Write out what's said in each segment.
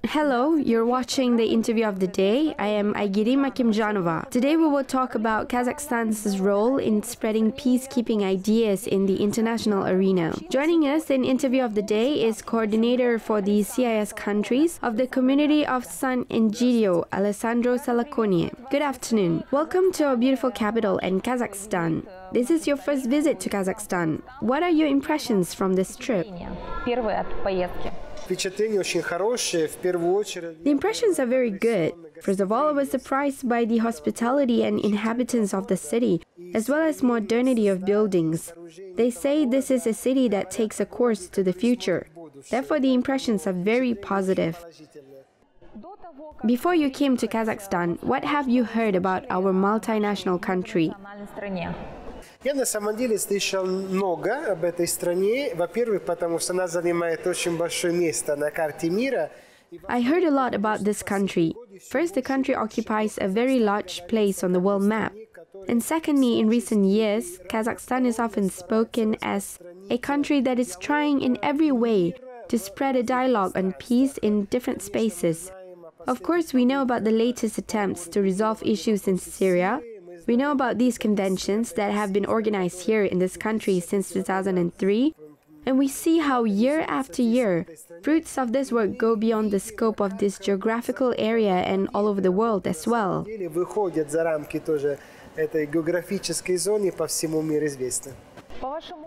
Hello, you're watching the interview of the day. I am Aygirima Kimjanova. Today we will talk about Kazakhstan's role in spreading peacekeeping ideas in the international arena. Joining us in interview of the day is coordinator for the CIS countries of the community of Sant'Egidio, Alessandro Salacone. Good afternoon. Welcome to our beautiful capital in Kazakhstan. This is your first visit to Kazakhstan. What are your impressions from this trip? The impressions are very good. First of all, I was surprised by the hospitality and inhabitants of the city, as well as modernity of buildings. They say this is a city that takes a course to the future. Therefore, the impressions are very positive. Before you came to Kazakhstan, what have you heard about our multinational country? Я на самом деле слышал много об этой стране. Во-первых, потому что она занимает очень большое место на карте мира. I heard a lot about this country. First, the country occupies a very large place on the world map. And secondly, in recent years, Kazakhstan is often spoken as a country that is trying in every way to spread a dialogue on peace in different spaces. Of course, we know about the latest attempts to resolve issues in Syria. We know about these conventions that have been organized here in this country since 2003, and we see how year after year, fruits of this work go beyond the scope of this geographical area and all over the world as well.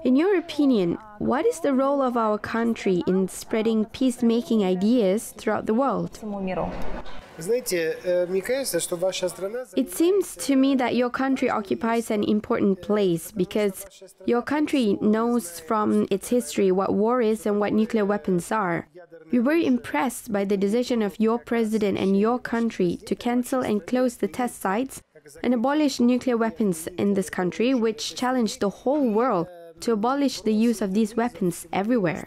In your opinion, what is the role of our country in spreading peacemaking ideas throughout the world? It seems to me that your country occupies an important place because your country knows from its history what war is and what nuclear weapons are. We were impressed by the decision of your president and your country to cancel and close the test sites and abolish nuclear weapons in this country, which challenged the whole world to abolish the use of these weapons everywhere.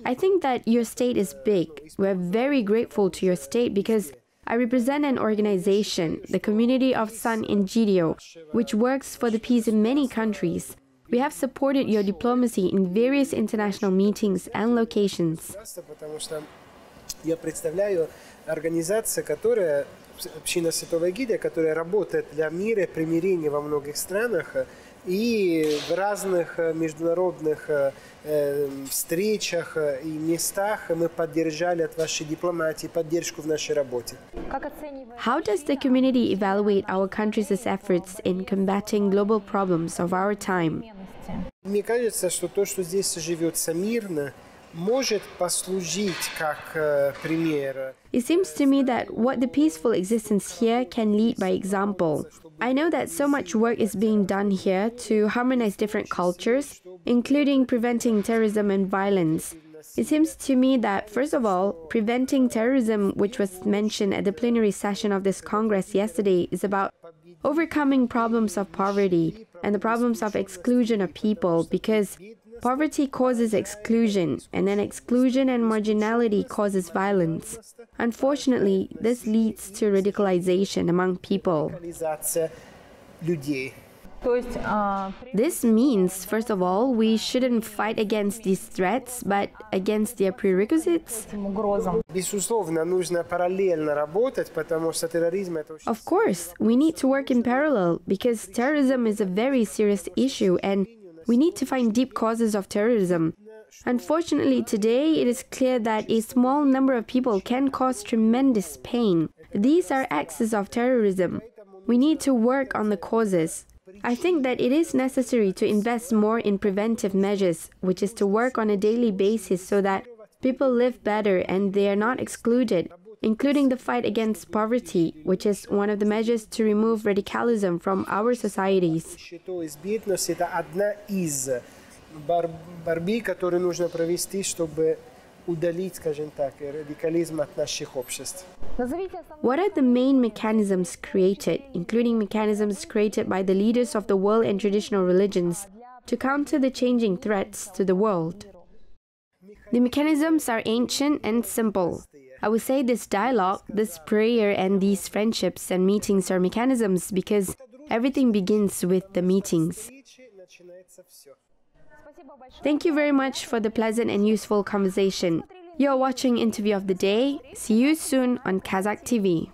I think that your state is big. We're very grateful to your state because I represent an organization, the community of Sant'Egidio, which works for the peace in many countries. We have supported your diplomacy in various international meetings and locations. Община Святого Эгидия, которая работает для мира и примирения во многих странах и в разных международных встречах и местах мы поддержали от вашей дипломатии поддержку в нашей работе. How does the community evaluate our country's efforts in combating global problems of our time? Мне кажется, что то, что здесь живется мирно, может послужить как пример. It seems to me that what the peaceful existence here can lead by example. I know that so much work is being done here to harmonize different cultures, including preventing terrorism and violence. It seems to me that, first of all, preventing terrorism, which was mentioned at the plenary session of this Congress yesterday, is about overcoming problems of poverty and the problems of exclusion of people, because poverty causes exclusion, and then exclusion and marginality causes violence. Unfortunately, this leads to radicalization among people. This means, first of all, we shouldn't fight against these threats, but against their prerequisites. Of course, we need to work in parallel, because terrorism is a very serious issue, and we need to find deep causes of terrorism. Unfortunately, today it is clear that a small number of people can cause tremendous pain. These are axes of terrorism. We need to work on the causes. I think that it is necessary to invest more in preventive measures, which is to work on a daily basis so that people live better and they are not excluded, including the fight against poverty, which is one of the measures to remove radicalism from our societies. What are the main mechanisms created, including mechanisms created by the leaders of the world and traditional religions, to counter the changing threats to the world? The mechanisms are ancient and simple. I would say this dialogue, this prayer, and these friendships and meetings are mechanisms because everything begins with the meetings. Thank you very much for the pleasant and useful conversation. You're watching Interview of the Day. See you soon on Kazakh TV.